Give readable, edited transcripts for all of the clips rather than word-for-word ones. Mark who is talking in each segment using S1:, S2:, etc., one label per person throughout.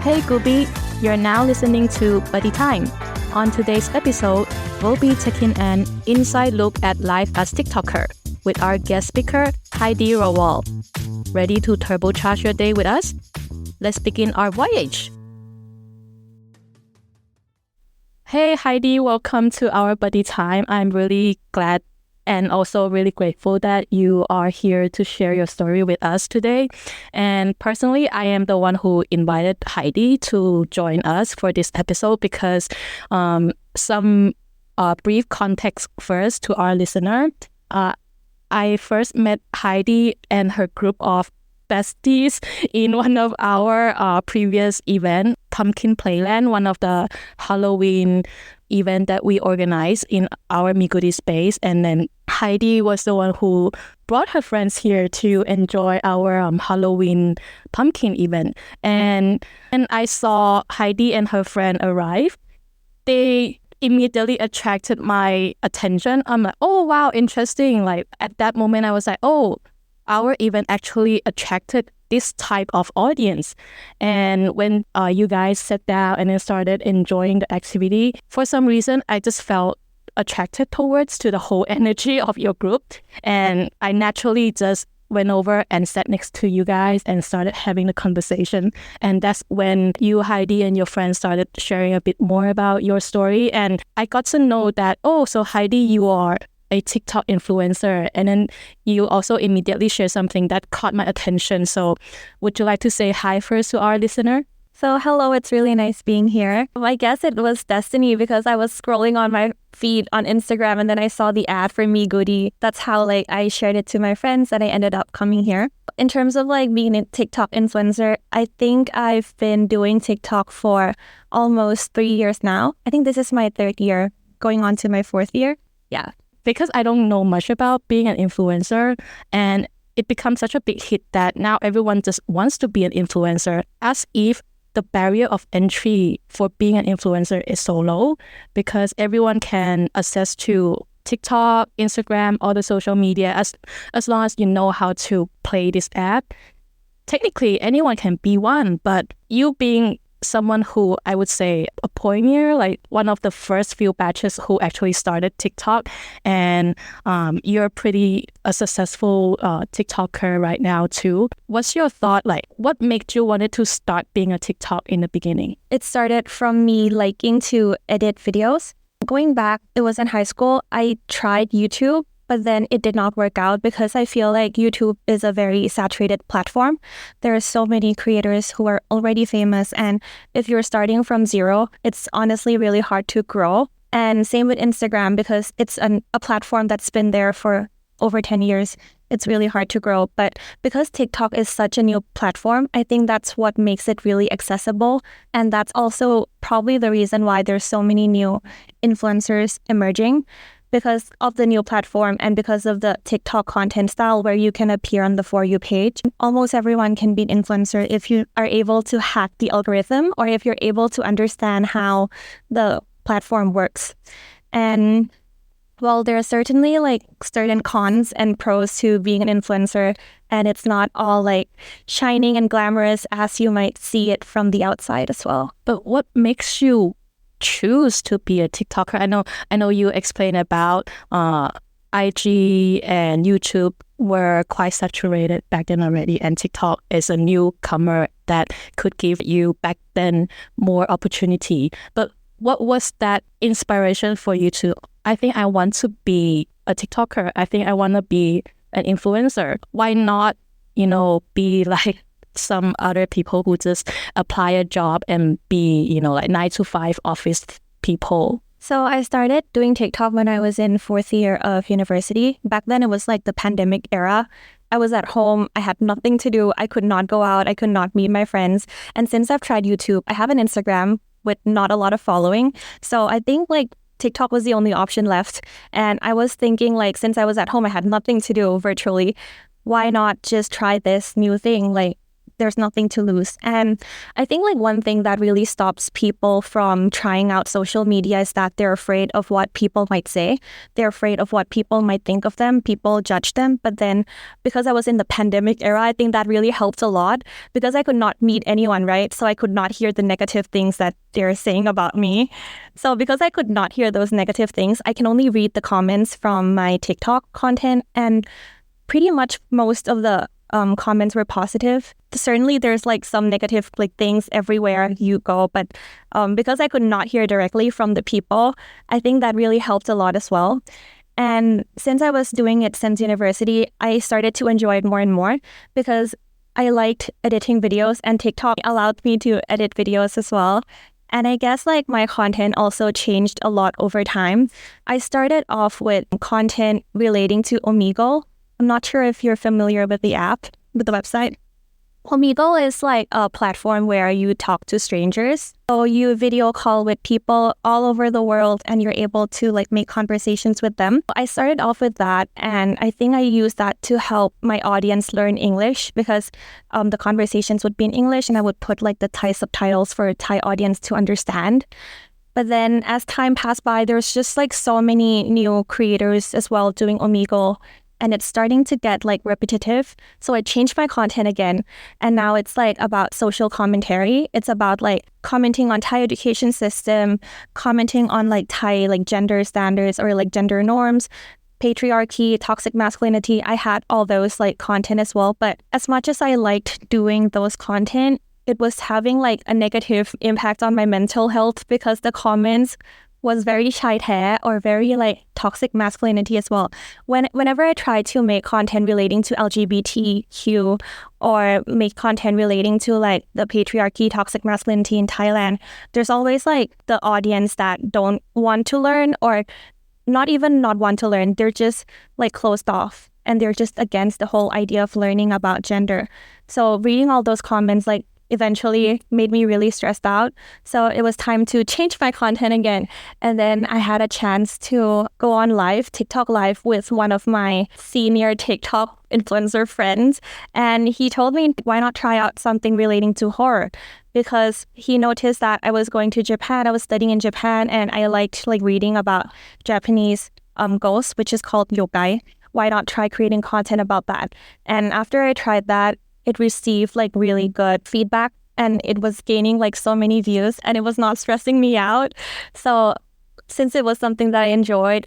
S1: Hey Gooby, you're now listening to Buddy Time. On today's episode, we'll be taking an inside look at life as TikToker with our guest speaker, Heidi Rawal. Ready to turbocharge your day with us? Let's begin our voyage. Hey Heidi, welcome to our Buddy Time. I'm really glad and also really grateful that you are here to share your story with us today. And personally, I am the one who invited Heidi to join us for this episode because some brief context first to our listener. I first met Heidi and her group of besties in one of our previous event, Pumpkin Playland, one of the Halloween event that we organized in our Miguri space. And then Heidi was the one who brought her friends here to enjoy our Halloween pumpkin event. And when I saw Heidi and her friend arrive, they immediately attracted my attention. I'm like, oh, wow, interesting. Like at that moment, I was like, oh, our event actually attracted this type of audience. And when you guys sat down and then started enjoying the activity, for some reason, I just felt attracted towards to the whole energy of your group. And I naturally just went over and sat next to you guys and started having the conversation. And that's when you, Heidi, and your friends started sharing a bit more about your story. And I got to know that, oh, so Heidi, you are a TikTok influencer. And then you also immediately share something that caught my attention. So would you like to say hi first to our listener?
S2: So hello, it's really nice being here. I guess it was destiny because I was scrolling on my feed on Instagram and then I saw the ad for Me Goody. That's how I shared it to my friends and I ended up coming here. In terms of being a TikTok influencer, I think I've been doing TikTok for almost 3 years now. I think this is my third year, going on to my fourth year. Yeah.
S1: Because I don't know much about being an influencer, and it becomes such a big hit that now everyone just wants to be an influencer, as if the barrier of entry for being an influencer is so low because everyone can access to TikTok, Instagram, all the social media as long as you know how to play this app. Technically, anyone can be one, but you being someone who I would say a pioneer, like one of the first few batches who actually started TikTok, and you're pretty a successful TikToker right now too. What's your thought? What made you wanted to start being a TikTok in the beginning?
S2: It started from me liking to edit videos. Going back, it was in high school. I tried YouTube, but then it did not work out because I feel like YouTube is a very saturated platform. There are so many creators who are already famous, and if you're starting from zero, it's honestly really hard to grow. And same with Instagram because it's a platform that's been there for over 10 years. It's really hard to grow. But because TikTok is such a new platform, I think that's what makes it really accessible. And that's also probably the reason why there's so many new influencers emerging, because of the new platform and because of the TikTok content style where you can appear on the For You page. Almost everyone can be an influencer if you are able to hack the algorithm or if you're able to understand how the platform works. And well, there are certainly certain cons and pros to being an influencer, and it's not all shining and glamorous as you might see it from the outside as well.
S1: But what makes you choose to be a TikToker? I know you explained about IG and YouTube were quite saturated back then already, and TikTok is a newcomer that could give you back then more opportunity. But what was that inspiration for you to, I think I want to be a TikToker, I think I want to be an influencer? Why not, be like some other people who just apply a job and be, 9-to-5 office people?
S2: So I started doing TikTok when I was in fourth year of university. Back then it was the pandemic era. I was at home. I had nothing to do. I could not go out. I could not meet my friends. And since I've tried YouTube, I have an Instagram with not a lot of following. So I think TikTok was the only option left. And I was thinking since I was at home, I had nothing to do virtually. Why not just try this new thing? there's nothing to lose. And I think like one thing that really stops people from trying out social media is that they're afraid of what people might say. They're afraid of what people might think of them. People judge them. But then because I was in the pandemic era, I think that really helped a lot because I could not meet anyone, right? So I could not hear the negative things that they're saying about me. So because I could not hear those negative things, I can only read the comments from my TikTok content, and pretty much most of the comments were positive. Certainly there's like some negative like things everywhere you go, but because I could not hear directly from the people, I think that really helped a lot as well. And since I was doing it since university, I started to enjoy it more and more because I liked editing videos, and TikTok allowed me to edit videos as well. And I guess like my content also changed a lot over time. I started off with content relating to Omegle. I'm not sure if you're familiar with the app, with the website. Omegle is like a platform where you talk to strangers. So you video call with people all over the world and you're able to like make conversations with them. I started off with that, and I think I used that to help my audience learn English because the conversations would be in English and I would put like the Thai subtitles for a Thai audience to understand. But then as time passed by, there's just like so many new creators as well doing Omegle, and it's starting to get like repetitive. So I changed my content again. And now it's like about social commentary. It's about like commenting on Thai education system, commenting on like Thai like gender standards or like gender norms, patriarchy, toxic masculinity. I had all those like content as well. But as much as I liked doing those content, it was having like a negative impact on my mental health because the comments was very shy hair or very like toxic masculinity as well. Whenever I try to make content relating to LGBTQ or make content relating to like the patriarchy, toxic masculinity in Thailand, there's always like the audience that don't want to learn, or not even not want to learn. They're just like closed off and they're just against the whole idea of learning about gender. So reading all those comments like eventually made me really stressed out. So it was time to change my content again. And then I had a chance to go on live, TikTok live, with one of my senior TikTok influencer friends. And he told me, why not try out something relating to horror? Because he noticed that I was going to Japan, I was studying in Japan, and I liked like reading about Japanese ghosts, which is called yokai. Why not try creating content about that? And after I tried that, it received like really good feedback, and it was gaining like so many views, and it was not stressing me out. So since it was something that I enjoyed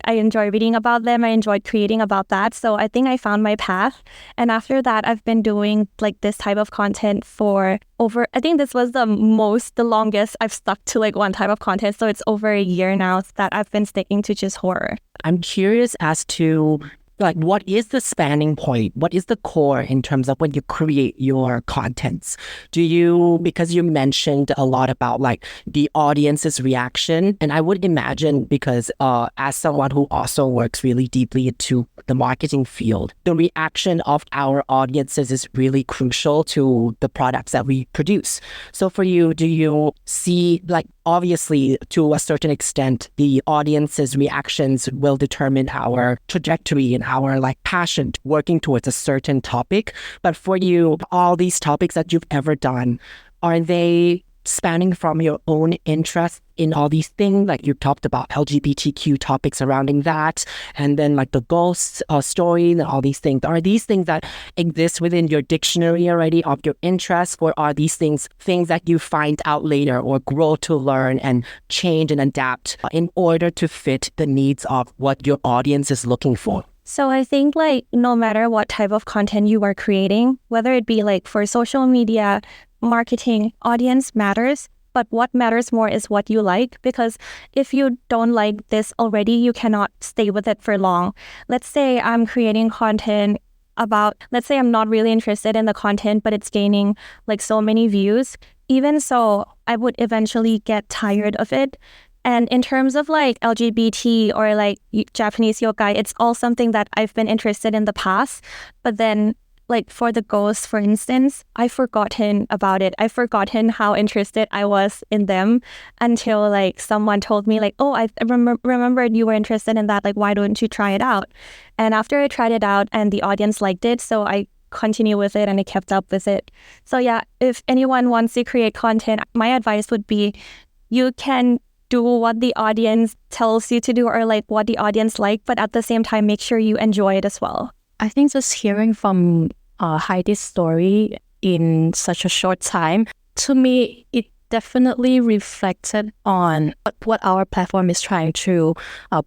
S2: reading about them, I enjoyed creating about that. So I think I found my path. And after that, I've been doing like this type of content for over, I think this was the longest I've stuck to like one type of content. So it's over a year now that I've been sticking to just horror.
S3: I'm curious as to like, what is the spanning point? What is the core in terms of when you create your contents? Because you mentioned a lot about like the audience's reaction, and I would imagine because as someone who also works really deeply into the marketing field, the reaction of our audiences is really crucial to the products that we produce. So for you, do you see like, obviously to a certain extent, the audience's reactions will determine our trajectory and our like passion working towards a certain topic. But for you, all these topics that you've ever done, are they spanning from your own interest in all these things? Like you talked about LGBTQ topics surrounding that, and then like the ghost story and all these things. Are these things that exist within your dictionary already of your interest, or are these things that you find out later or grow to learn and change and adapt in order to fit the needs of what your audience is looking for?
S2: So I think like no matter what type of content you are creating, whether it be like for social media, marketing, audience matters. But what matters more is what you like, because if you don't like this already, you cannot stay with it for long. Let's say I'm creating content about, let's say I'm not really interested in the content, but it's gaining like so many views. Even so, I would eventually get tired of it. And in terms of like LGBT or like Japanese yokai, it's all something that I've been interested in the past. But then like for the ghosts, for instance, I've forgotten about it. I've forgotten how interested I was in them until like someone told me like, oh, I remembered you were interested in that. Like, why don't you try it out? And after I tried it out and the audience liked it, so I continue with it and I kept up with it. So yeah, if anyone wants to create content, my advice would be you can do what the audience tells you to do or like what the audience like, but at the same time, make sure you enjoy it as well.
S1: I think just hearing from Heidi's story in such a short time, to me, it definitely reflected on what our platform is trying to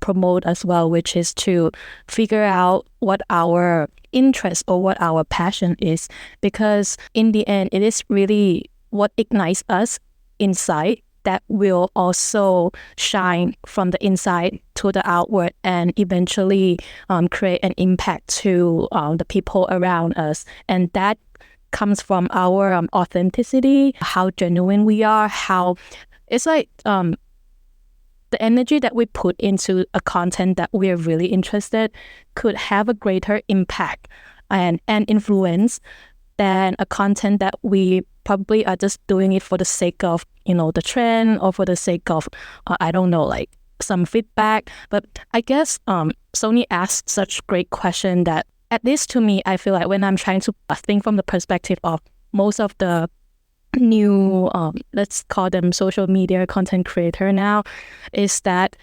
S1: promote as well, which is to figure out what our interest or what our passion is. Because in the end, it is really what ignites us inside that will also shine from the inside to the outward and eventually create an impact to the people around us. And that comes from our authenticity, how genuine we are, how it's like the energy that we put into a content that we're really interested could have a greater impact and influence than a content that we probably are just doing it for the sake of, the trend or for the sake of, I don't know, like some feedback. But I guess Sony asked such great question that, at least to me, I feel like when I'm trying to think from the perspective of most of the new, let's call them social media content creator now, is that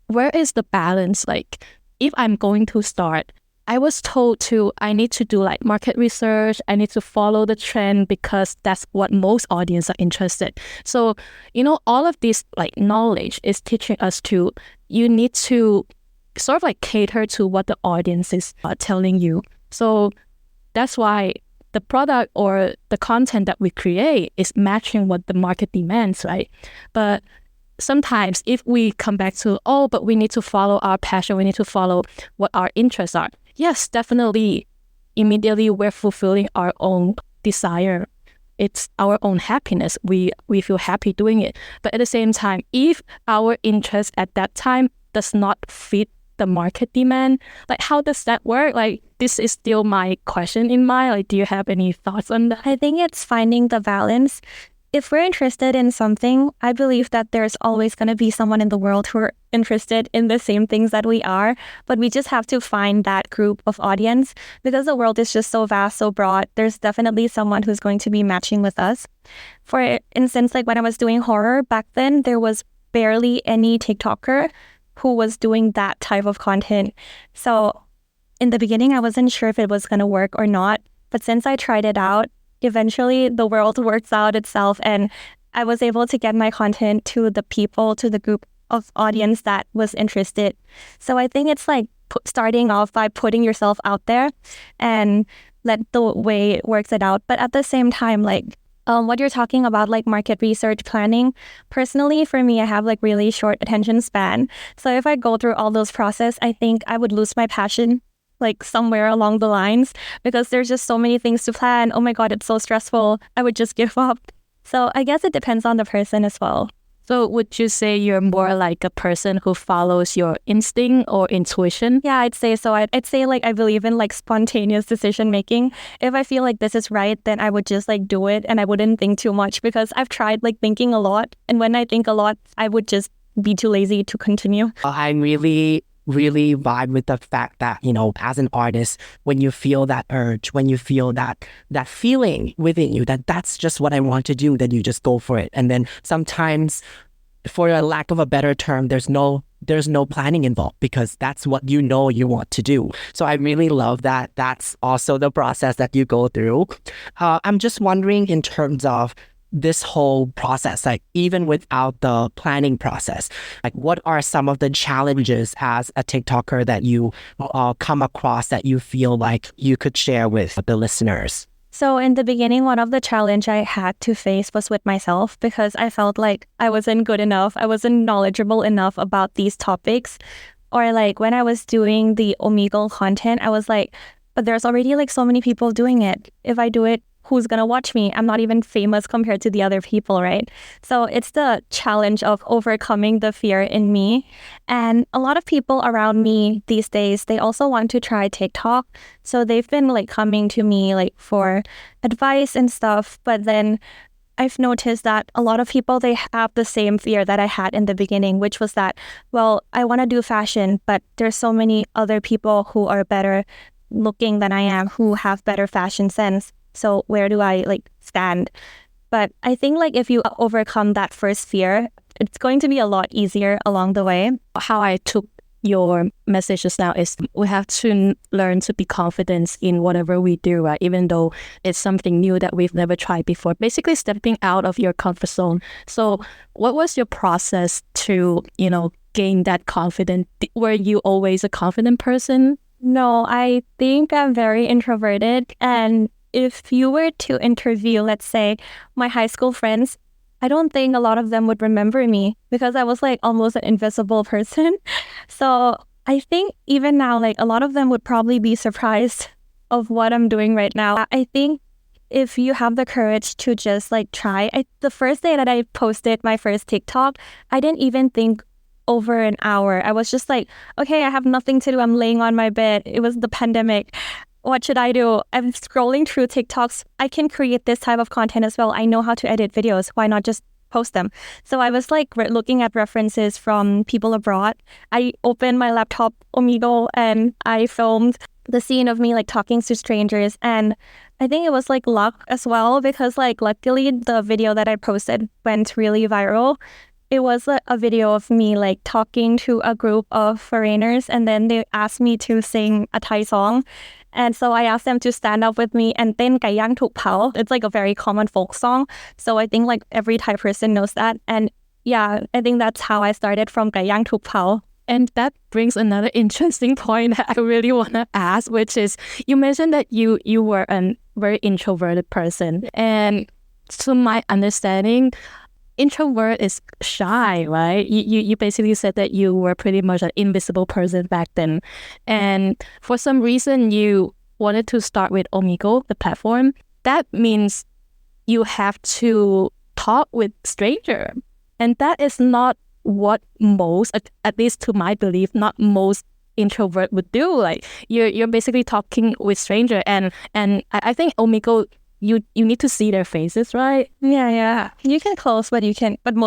S1: where is the balance? Like, if I'm going to start, I was told I need to do like market research. I need to follow the trend because that's what most audience are interested. So, all of this like knowledge is teaching us you need to sort of like cater to what the audience is telling you. So that's why the product or the content that we create is matching what the market demands, right? But sometimes if we come back to, but we need to follow our passion, we need to follow what our interests are. Yes, definitely. Immediately we're fulfilling our own desire. It's our own happiness. We feel happy doing it. But at the same time, if our interest at that time does not fit the market demand, like how does that work? Like, this is still my question in mind. Like, do you have any thoughts on that?
S2: I think it's finding the balance. If we're interested in something, I believe that there's always going to be someone in the world who are interested in the same things that we are, but we just have to find that group of audience because the world is just so vast, so broad. There's definitely someone who's going to be matching with us. For instance, like when I was doing horror back then, there was barely any TikToker who was doing that type of content. So in the beginning, I wasn't sure if it was going to work or not. But since I tried it out, eventually the world works out itself and I was able to get my content to the people, to the group of audience that was interested. So I think it's like starting off by putting yourself out there and let the way it works it out. But at the same time, like what you're talking about, like market research planning, personally for me, I have like really short attention span. So if I go through all those process, I think I would lose my passion like somewhere along the lines because there's just so many things to plan. Oh my God, it's so stressful. I would just give up. So I guess it depends on the person as well.
S1: So would you say you're more like a person who follows your instinct or intuition?
S2: Yeah, I'd say so. I'd say like I believe in like spontaneous decision making. If I feel like this is right, then I would just like do it and I wouldn't think too much because I've tried like thinking a lot. And when I think a lot, I would just be too lazy to continue.
S3: I really vibe with the fact that, as an artist, when you feel that urge, when you feel that feeling within you, that's just what I want to do, then you just go for it. And then sometimes, for a lack of a better term, there's no planning involved because that's what you want to do. So I really love that. That's also the process that you go through. I'm just wondering in terms of this whole process, like even without the planning process, like what are some of the challenges as a TikToker that you come across that you feel like you could share with the listeners?
S2: So in the beginning, one of the challenge I had to face was with myself because I felt like I wasn't good enough. I wasn't knowledgeable enough about these topics. Or like when I was doing the Omegle content, I was like, but there's already like so many people doing it. If I do it, who's going to watch me? I'm not even famous compared to the other people, right? So it's the challenge of overcoming the fear in me. And a lot of people around me these days, they also want to try TikTok. So they've been like coming to me like for advice and stuff. But then I've noticed that a lot of people, they have the same fear that I had in the beginning, which was that, well, I want to do fashion, but there's so many other people who are better looking than I am, who have better fashion sense. So where do I like stand? But I think like if you overcome that first fear, it's going to be a lot easier along the way.
S1: How I took your messages now is we have to learn to be confident in whatever we do, right? Even though it's something new that we've never tried before. Basically stepping out of your comfort zone. So what was your process to, gain that confidence? Were you always a confident person?
S2: No, I think I'm very introverted. And if you were to interview, let's say, my high school friends, I don't think a lot of them would remember me because I was like almost an invisible person. So I think even now, like a lot of them would probably be surprised of what I'm doing right now. I think if you have the courage to just like try, the first day that I posted my first TikTok, I didn't even think over an hour. I was just like, okay, I have nothing to do. I'm laying on my bed. It was the pandemic. What should I do? I'm scrolling through TikToks. I can create this type of content as well. I know how to edit videos. Why not just post them? So I was like looking at references from people abroad. I opened my laptop, Omegle, and I filmed the scene of me like talking to strangers. And I think it was like luck as well because like luckily the video that I posted went really viral. It was a video of me like talking to a group of foreigners and then they asked me to sing a Thai song. And so I asked them to stand up with me and then Gai Yang Thuk Pao. It's like a very common folk song. So I think like every Thai person knows that. And yeah, I think that's how I started from Gai Yang Thuk Pao.
S1: And that brings another interesting point that I really want to ask, which is you mentioned that you were a very introverted person. And to my understanding, introvert is shy, right? You basically said that you were pretty much an invisible person back then. And for some reason, you wanted to start with Omegle, the platform. That means you have to talk with stranger. And that is not what most, at least to my belief, not most introvert would do. Like you're basically talking with stranger. And I think Omegle, you need to see their faces, right?
S2: Yeah. You can close, but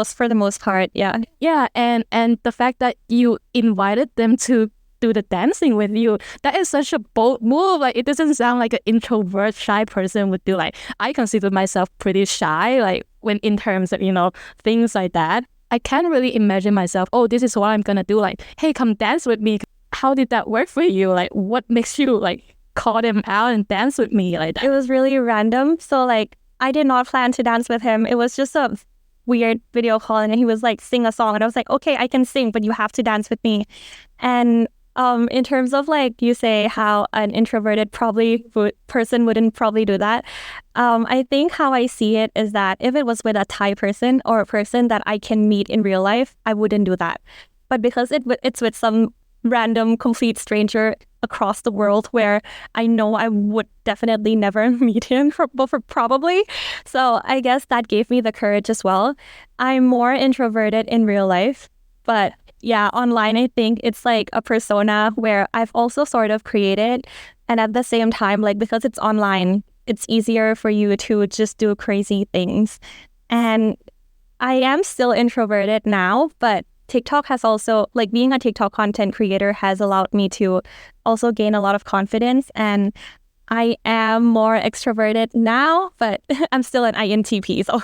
S2: for the most part, yeah.
S1: Yeah, and the fact that you invited them to do the dancing with you, that is such a bold move. Like it doesn't sound like an introvert, shy person would do. Like I consider myself pretty shy, like when in terms of, things like that. I can't really imagine myself, oh, this is what I'm gonna do. Like, hey, come dance with me. How did that work for you? Like, what makes you like call them out and dance with me like that?
S2: It was really random. So like I did not plan to dance with him. It was just a weird video call and he was like, sing a song. And I was like, okay, I can sing, but you have to dance with me. And in terms of like you say how an introverted person wouldn't probably do that. I think how I see it is that if it was with a Thai person or a person that I can meet in real life, I wouldn't do that. But because it's with some random complete stranger across the world where I know I would definitely never meet him probably. So I guess that gave me the courage as well. I'm more introverted in real life, but yeah, online I think it's like a persona where I've also sort of created, and at the same time, like because it's online, it's easier for you to just do crazy things. And I am still introverted now, but TikTok has also, like being a TikTok content creator has allowed me to also gain a lot of confidence, and I am more extroverted now, but I'm still an INTP. So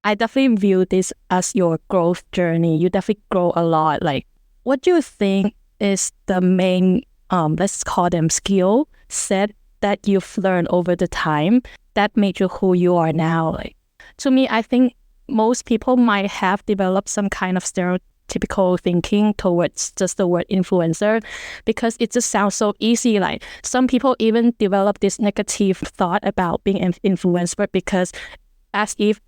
S1: I definitely view this as your growth journey. You definitely grow a lot. Like, what do you think is the main, let's call them skill set that you've learned over the time that made you who you are now? Like, to me, I think most people might have developed some kind of stereotypical thinking towards just the word influencer because it just sounds so easy. Like some people even develop this negative thought about being an influencer because as if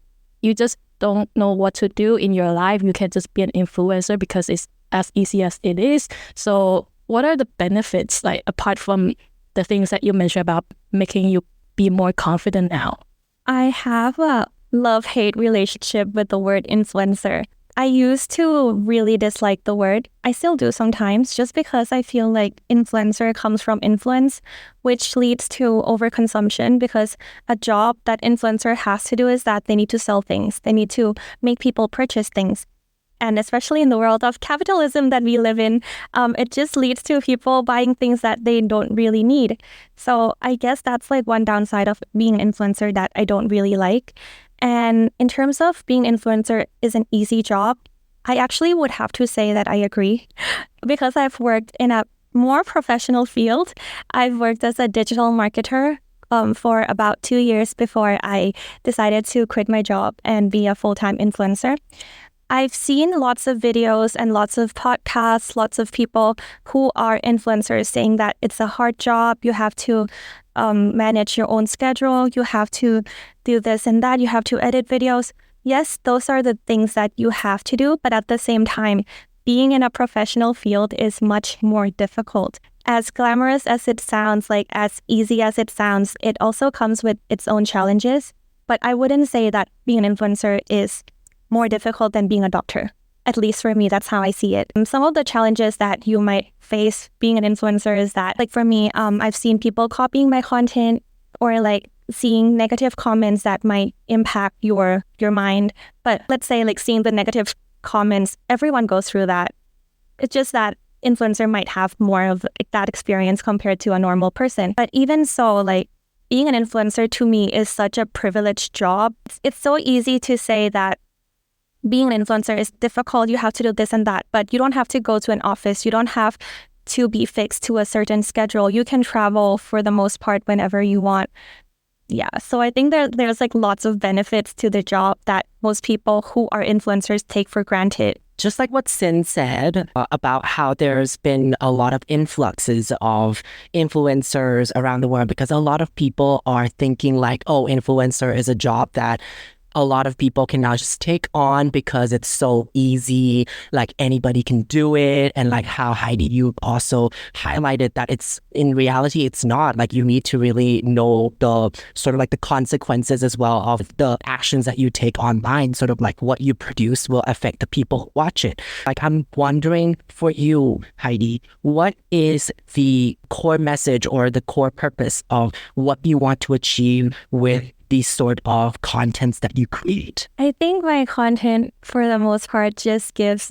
S1: you just don't know what to do in your life, you can just be an influencer because it's as easy as it is. So what are the benefits, like apart from the things that you mentioned about making you be more confident now?
S2: I have a love-hate relationship with the word influencer. I used to really dislike the word. I still do sometimes, just because I feel like influencer comes from influence, which leads to overconsumption, because a job that influencer has to do is that they need to sell things. They need to make people purchase things. And especially in the world of capitalism that we live in, it just leads to people buying things that they don't really need. So I guess that's like one downside of being an influencer that I don't really like. And in terms of being an influencer is an easy job, I actually would have to say that I agree, because I've worked in a more professional field. I've worked as a digital marketer for about 2 years before I decided to quit my job and be a full-time influencer. I've seen lots of videos and lots of podcasts, lots of people who are influencers saying that it's a hard job. You have to manage your own schedule. You have to do this and that. You have to edit videos. Yes, those are the things that you have to do. But at the same time, being in a professional field is much more difficult. As glamorous as it sounds, like as easy as it sounds, it also comes with its own challenges. But I wouldn't say that being an influencer is more difficult than being a doctor. At least for me, that's how I see it. Some of the challenges that you might face being an influencer is that, like for me, I've seen people copying my content, or like seeing negative comments that might impact your mind. But let's say like seeing the negative comments, everyone goes through that. It's just that influencer might have more of that experience compared to a normal person. But even so, like being an influencer to me is such a privileged job. It's so easy to say that being an influencer is difficult. You have to do this and that, but you don't have to go to an office. You don't have to be fixed to a certain schedule. You can travel for the most part whenever you want. Yeah, so I think there's like lots of benefits to the job that most people who are influencers take for granted.
S3: Just like what Sin said about how there's been a lot of influxes of influencers around the world, because a lot of people are thinking like, oh, influencer is a job that a lot of people can now just take on because it's so easy, like anybody can do it. And like how Heidi, you also highlighted that it's in reality, it's not. Like you need to really know the sort of like the consequences as well of the actions that you take online. Sort of like what you produce will affect the people who watch it. Like I'm wondering for you, Heidi, what is the core message or the core purpose of what you want to achieve with these sort of contents that you create?
S2: I think my content, for the most part, just gives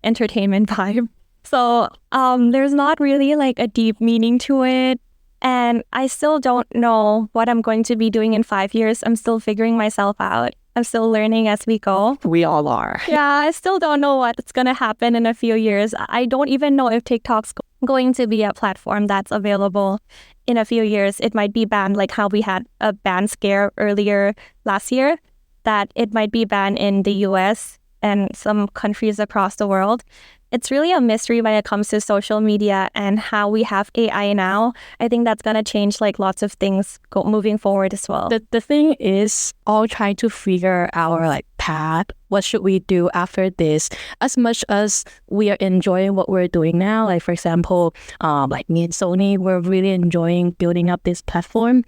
S2: entertainment vibe. So there's not really like a deep meaning to it. And I still don't know what I'm going to be doing in 5 years. I'm still figuring myself out. I'm still learning as we go.
S3: We all are.
S2: Yeah, I still don't know what's going to happen in a few years. I don't even know if TikTok's going to be a platform that's available in a few years. It might be banned, like how we had a ban scare earlier last year, that it might be banned in the US and some countries across the world. It's really a mystery when it comes to social media and how we have AI now. I think that's going to change like lots of things moving forward as well.
S1: The thing is all trying to figure our like path. What should we do after this? As much as we are enjoying what we're doing now, like for example, like me and Sony, we're really enjoying building up this platform.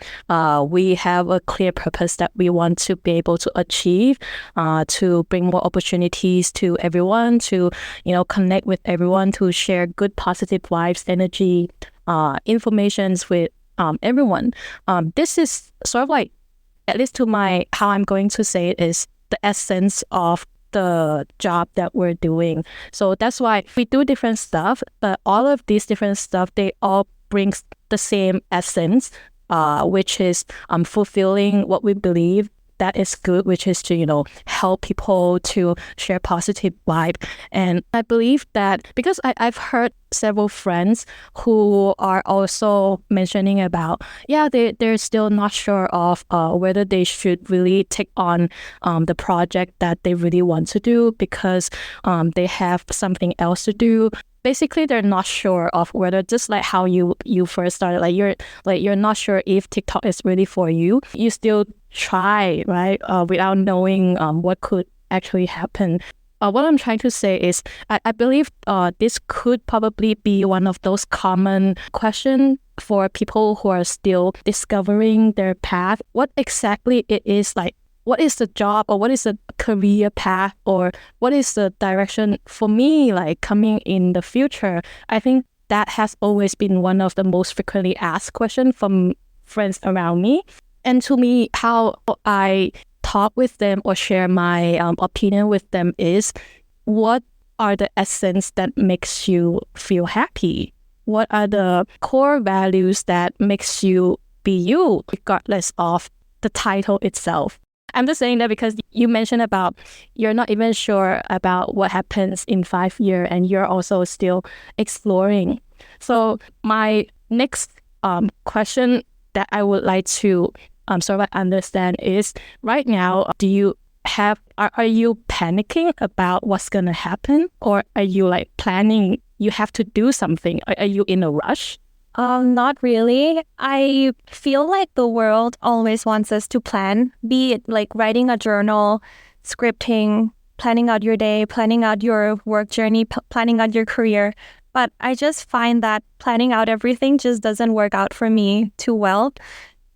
S1: We have a clear purpose that we want to be able to achieve, to bring more opportunities to everyone, to connect with everyone, to share good positive vibes, energy, informations with everyone. This is sort of like, at least to how I'm going to say it, is the essence of the job that we're doing. So that's why we do different stuff, but all of these different stuff, they all bring the same essence, which is fulfilling what we believe that is good, which is to, help people, to share positive vibe. And I believe that because I've heard several friends who are also mentioning about, they're still not sure of whether they should really take on the project that they really want to do because they have something else to do. Basically, they're not sure of whether, just like how you first started, you're not sure if TikTok is really for you. You still try, right? Without knowing what could actually happen. What I'm trying to say is, I believe this could probably be one of those common questions for people who are still discovering their path. What exactly it is, like, what is the job or what is the career path or what is the direction for me like coming in the future. I think that has always been one of the most frequently asked questions from friends around me. And to me, how I talk with them or share my opinion with them is, what are the essence that makes you feel happy? What are the core values that makes you be you, regardless of the title itself? I'm just saying that because you mentioned about you're not even sure about what happens in 5 years and you're also still exploring. So my next question that I would like to sort of understand is, right now, are you panicking about what's going to happen, or are you like planning you have to do something? Are you in a rush?
S2: Not really. I feel like the world always wants us to plan, be it like writing a journal, scripting, planning out your day, planning out your work journey, planning out your career. But I just find that planning out everything just doesn't work out for me too well,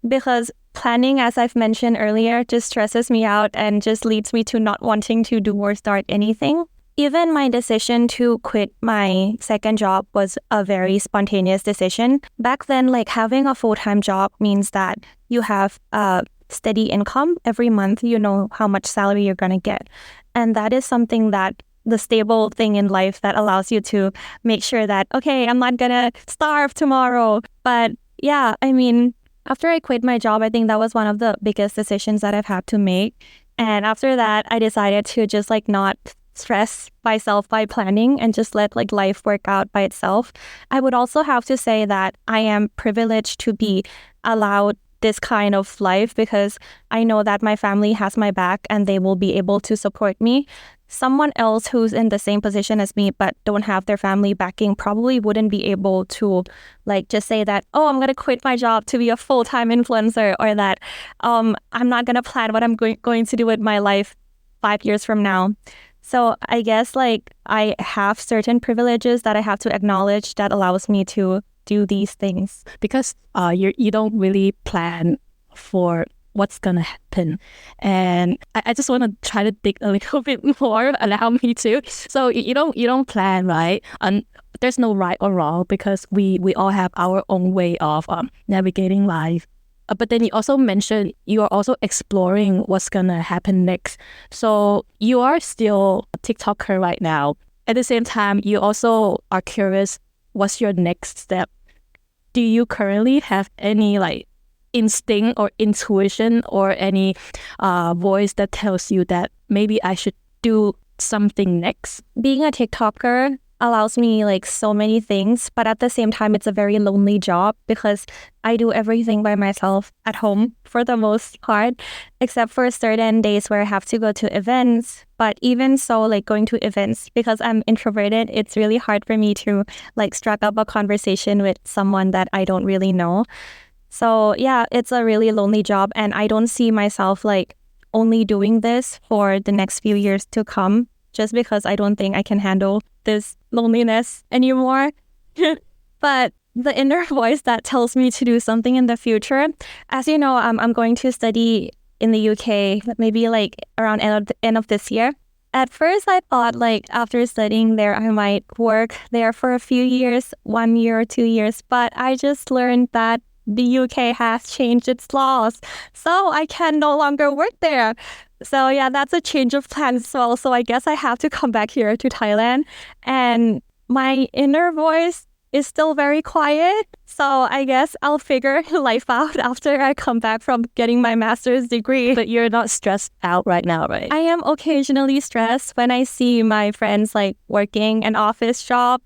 S2: because planning, as I've mentioned earlier, just stresses me out and just leads me to not wanting to do or start anything. Even my decision to quit my second job was a very spontaneous decision. Back then, like having a full-time job means that you have a steady income every month. You know how much salary you're going to get. And that is something that the stable thing in life that allows you to make sure that, okay, I'm not going to starve tomorrow. But yeah, I mean, after I quit my job, I think that was one of the biggest decisions that I've had to make. And after that, I decided to just like not stress myself by planning and just let like life work out by itself. I would also have to say that I am privileged to be allowed this kind of life because I know that my family has my back and they will be able to support me. Someone else who's in the same position as me but don't have their family backing probably wouldn't be able to like just say that, oh, I'm going to quit my job to be a full-time influencer, or that I'm not going to plan what I'm going to do with my life 5 years from now. So I guess like I have certain privileges that I have to acknowledge that allows me to do these things.
S1: Because you don't really plan for what's gonna happen. And I just want to try to dig a little bit more, allow me to. So you don't plan, right? And there's no right or wrong, because we all have our own way of navigating life. But then you also mentioned you are also exploring what's gonna happen next. So you are still a TikToker right now. At the same time, you also are curious, what's your next step? Do you currently have any like instinct or intuition or any voice that tells you that maybe I should do something next?
S2: Being a TikToker allows me like so many things, but at the same time, it's a very lonely job because I do everything by myself at home for the most part, except for certain days where I have to go to events. But even so, like going to events, because I'm introverted, it's really hard for me to like strike up a conversation with someone that I don't really know. So yeah, it's a really lonely job, and I don't see myself like only doing this for the next few years to come, just because I don't think I can handle this loneliness anymore. But the inner voice that tells me to do something in the future, as you know, I'm going to study in the UK, maybe like around end of this year. At first, I thought like after studying there, I might work there for a few years, 1 year or 2 years. But I just learned that the UK has changed its laws, so I can no longer work there. So yeah, that's a change of plans as well. So I guess I have to come back here to Thailand. And my inner voice is still very quiet. So I guess I'll figure life out after I come back from getting my master's degree.
S1: But you're not stressed out right now, right?
S2: I am occasionally stressed when I see my friends like working an office job,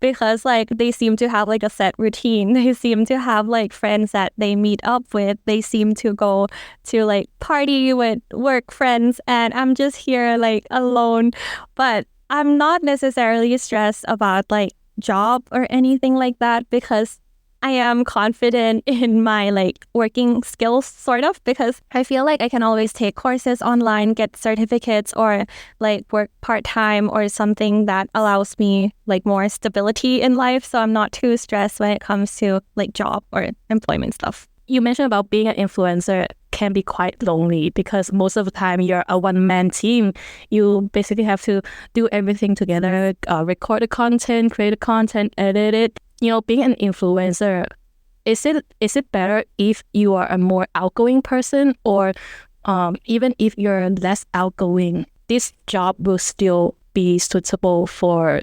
S2: because like they seem to have like a set routine. They seem to have like friends that they meet up with. They seem to go to like party with work friends, and I'm just here like alone. But I'm not necessarily stressed about like job or anything like that, because I am confident in my like working skills, sort of, because I feel like I can always take courses online, get certificates, or like work part-time or something that allows me like more stability in life. So I'm not too stressed when it comes to like job or employment stuff.
S1: You mentioned about being an influencer. can be quite lonely because most of the time you're a one-man team. You basically have to do everything together, record the content, create the content, edit it. Being an influencer, is it better if you are a more outgoing person, or even if you're less outgoing, this job will still be suitable for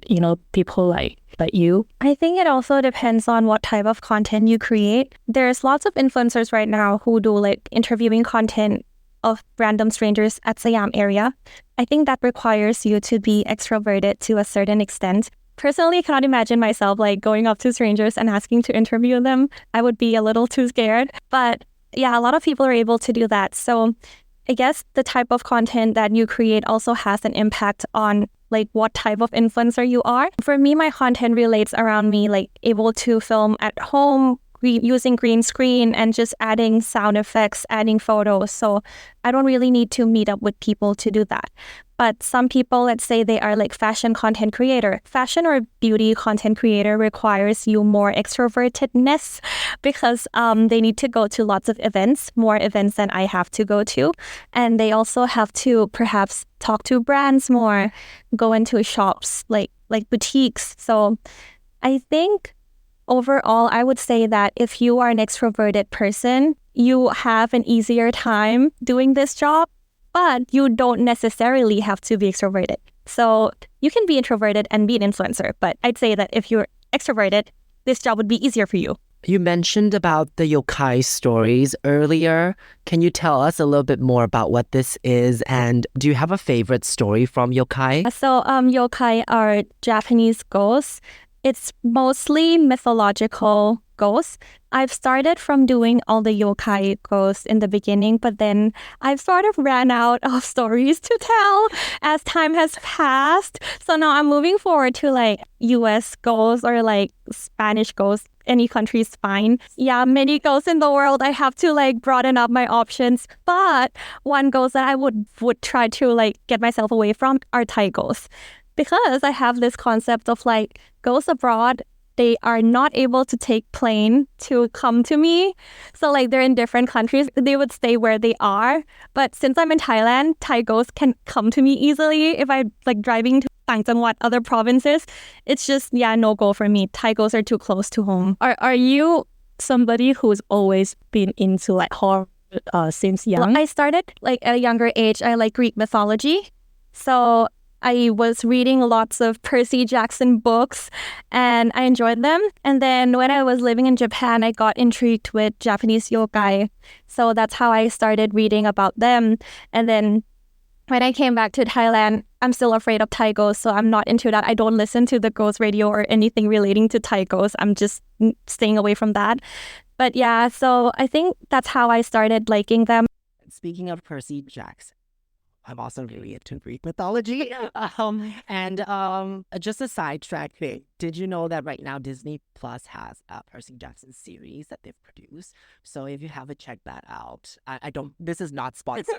S1: people like you?
S2: I think it also depends on what type of content you create. There's lots of influencers right now who do like interviewing content of random strangers at Siam area. I think that requires you to be extroverted to a certain extent. Personally, I cannot imagine myself like going up to strangers and asking to interview them. I would be a little too scared. But yeah, a lot of people are able to do that. So I guess the type of content that you create also has an impact on like what type of influencer you are. For me, my content relates around me like able to film at home, using green screen and just adding sound effects, adding photos. So I don't really need to meet up with people to do that. But some people, let's say they are like fashion content creator. Fashion or beauty content creator requires you more extrovertedness because they need to go to lots of events, more events than I have to go to. And they also have to perhaps talk to brands more, go into shops like boutiques. So I think overall, I would say that if you are an extroverted person, you have an easier time doing this job, but you don't necessarily have to be extroverted. So you can be introverted and be an influencer, but I'd say that if you're extroverted, this job would be easier for you.
S3: You mentioned about the yokai stories earlier. Can you tell us a little bit more about what this is? And do you have a favorite story from yokai?
S2: So yokai are Japanese ghosts. It's mostly mythological ghosts. I've started from doing all the yokai ghosts in the beginning, but then I've sort of ran out of stories to tell as time has passed. So now I'm moving forward to like US ghosts or like Spanish ghosts. Any country is fine. Yeah, many ghosts in the world. I have to like broaden up my options. But one ghost that I would try to like get myself away from are Thai ghosts. Because I have this concept of like ghosts abroad, they are not able to take plane to come to me. So like they're in different countries, they would stay where they are. But since I'm in Thailand, Thai ghosts can come to me easily. If I'm like driving to Tangchangwat, other provinces, it's just, no go for me. Thai ghosts are too close to home.
S1: Are you somebody who's always been into like horror since young?
S2: Well, I started like at a younger age. I like Greek mythology. So I was reading lots of Percy Jackson books and I enjoyed them. And then when I was living in Japan, I got intrigued with Japanese yokai. So that's how I started reading about them. And then when I came back to Thailand, I'm still afraid of Thai ghosts, so I'm not into that. I don't listen to the ghost radio or anything relating to Thai ghosts. I'm just staying away from that. But yeah, so I think that's how I started liking them.
S3: Speaking of Percy Jackson, I'm also really into Greek mythology. Just a sidetrack thing. Did you know that right now Disney Plus has a Percy Jackson series that they've produced? So if you haven't checked that out, I don't. This is not sponsored. This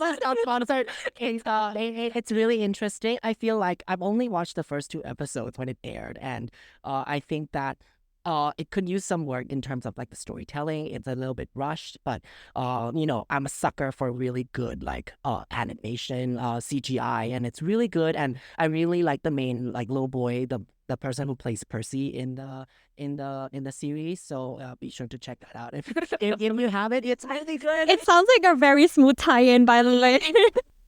S3: is not sponsored. It's really interesting. I feel like I've only watched the first 2 episodes when it aired, and I think that it could use some work in terms of like the storytelling. It's a little bit rushed, but I'm a sucker for really good like animation, CGI, and it's really good. And I really like the main like little boy, the person who plays Percy in the series. So be sure to check that out if you have it. It's really good.
S2: It sounds like a very smooth tie-in, by the way.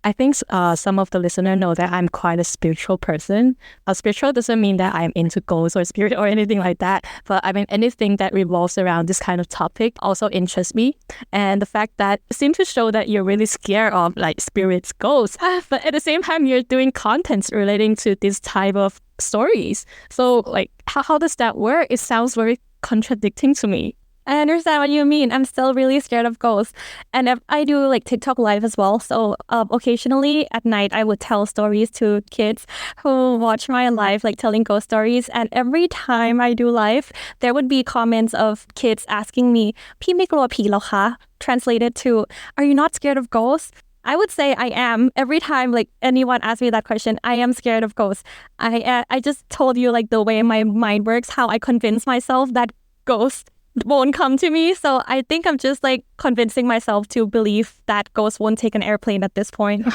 S1: I think some of the listeners know that I'm quite a spiritual person. Spiritual doesn't mean that I'm into ghosts or spirit or anything like that. But I mean, anything that revolves around this kind of topic also interests me. And the fact that it seems to show that you're really scared of like spirits, ghosts. But at the same time, you're doing contents relating to this type of stories. So like, how does that work? It sounds very contradicting to me.
S2: I understand what you mean. I'm still really scared of ghosts. And I do like TikTok live as well. So occasionally at night, I would tell stories to kids who watch my live, like telling ghost stories. And every time I do live, there would be comments of kids asking me, "Piไม่กลัวผีหรอคะ?" Translated to, "Are you not scared of ghosts?" I would say I am. Every time like anyone asks me that question, I am scared of ghosts. I just told you like the way my mind works, how I convince myself that ghosts won't come to me. So I think I'm just like convincing myself to believe that ghosts won't take an airplane at this point.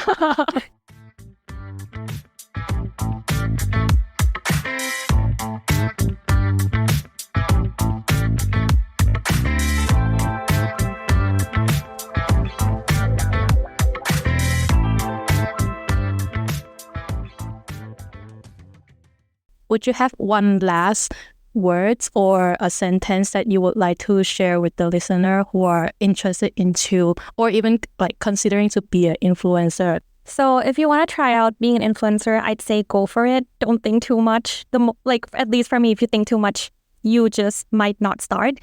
S1: Would you have one last words or a sentence that you would like to share with the listener who are interested into or even like considering to be an influencer?
S2: So if you want to try out being an influencer, I'd say go for it. Don't think too much. Like at least for me, if you think too much, you just might not start.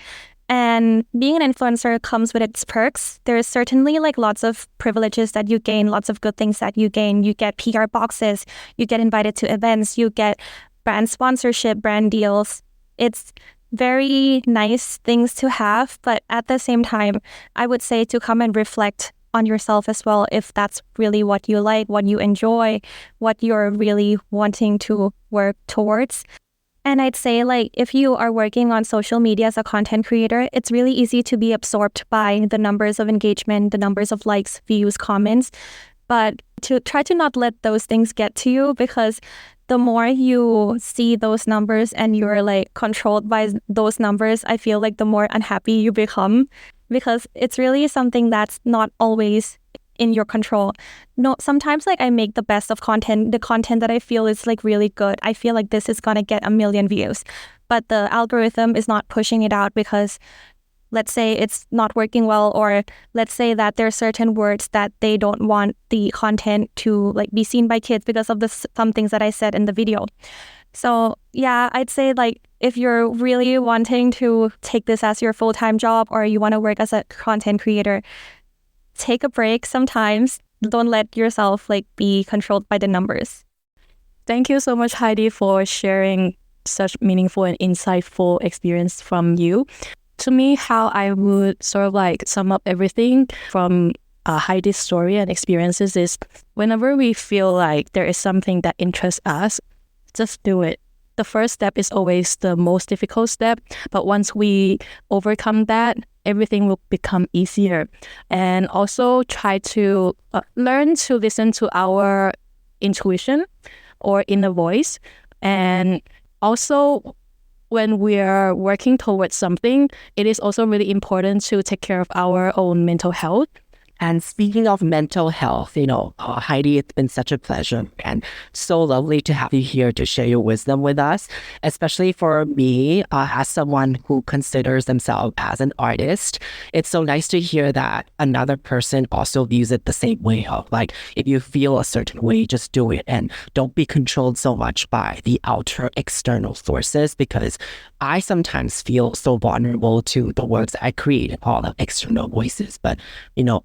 S2: And being an influencer comes with its perks. There's certainly like lots of privileges that you gain, lots of good things that you gain. You get PR boxes, you get invited to events, you get brand sponsorship, brand deals. It's very nice things to have, but at the same time, I would say to come and reflect on yourself as well, if that's really what you like, what you enjoy, what you're really wanting to work towards. And I'd say like if you are working on social media as a content creator, it's really easy to be absorbed by the numbers of engagement, the numbers of likes, views, comments, but to try to not let those things get to you, because the more you see those numbers and you're like controlled by those numbers, I feel like the more unhappy you become, because it's really something that's not always in your control. No, sometimes like I make the best of content, the content that I feel is like really good. I feel like this is gonna get 1 million views, but the algorithm is not pushing it out because let's say it's not working well, or let's say that there are certain words that they don't want the content to like be seen by kids because of some things that I said in the video. So yeah, I'd say like if you're really wanting to take this as your full-time job or you want to work as a content creator, take a break sometimes. Don't let yourself like be controlled by the numbers.
S1: Thank you so much, Heidi, for sharing such meaningful and insightful experience from you. To me, how I would sort of like sum up everything from Heidi's story and experiences is whenever we feel like there is something that interests us, just do it. The first step is always the most difficult step, but once we overcome that, everything will become easier. And also try to learn to listen to our intuition or inner voice. And also, when we are working towards something, it is also really important to take care of our own mental health.
S3: And speaking of mental health, Heidi, it's been such a pleasure and so lovely to have you here to share your wisdom with us, especially for me, as someone who considers themselves as an artist. It's so nice to hear that another person also views it the same way of like, if you feel a certain way, just do it and don't be controlled so much by the outer external forces, because I sometimes feel so vulnerable to the works I create and all the external voices. But,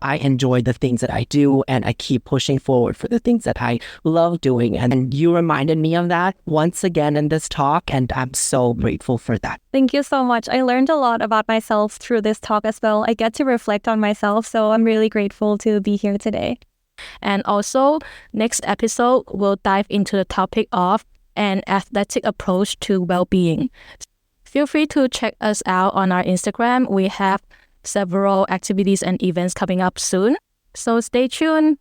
S3: I enjoy the things that I do and I keep pushing forward for the things that I love doing. And you reminded me of that once again in this talk, and I'm so grateful for that.
S2: Thank you so much. I learned a lot about myself through this talk as well. I get to reflect on myself, so I'm really grateful to be here today.
S1: And also, next episode, we'll dive into the topic of an athletic approach to well-being. Feel free to check us out on our Instagram. We have several activities and events coming up soon. So stay tuned.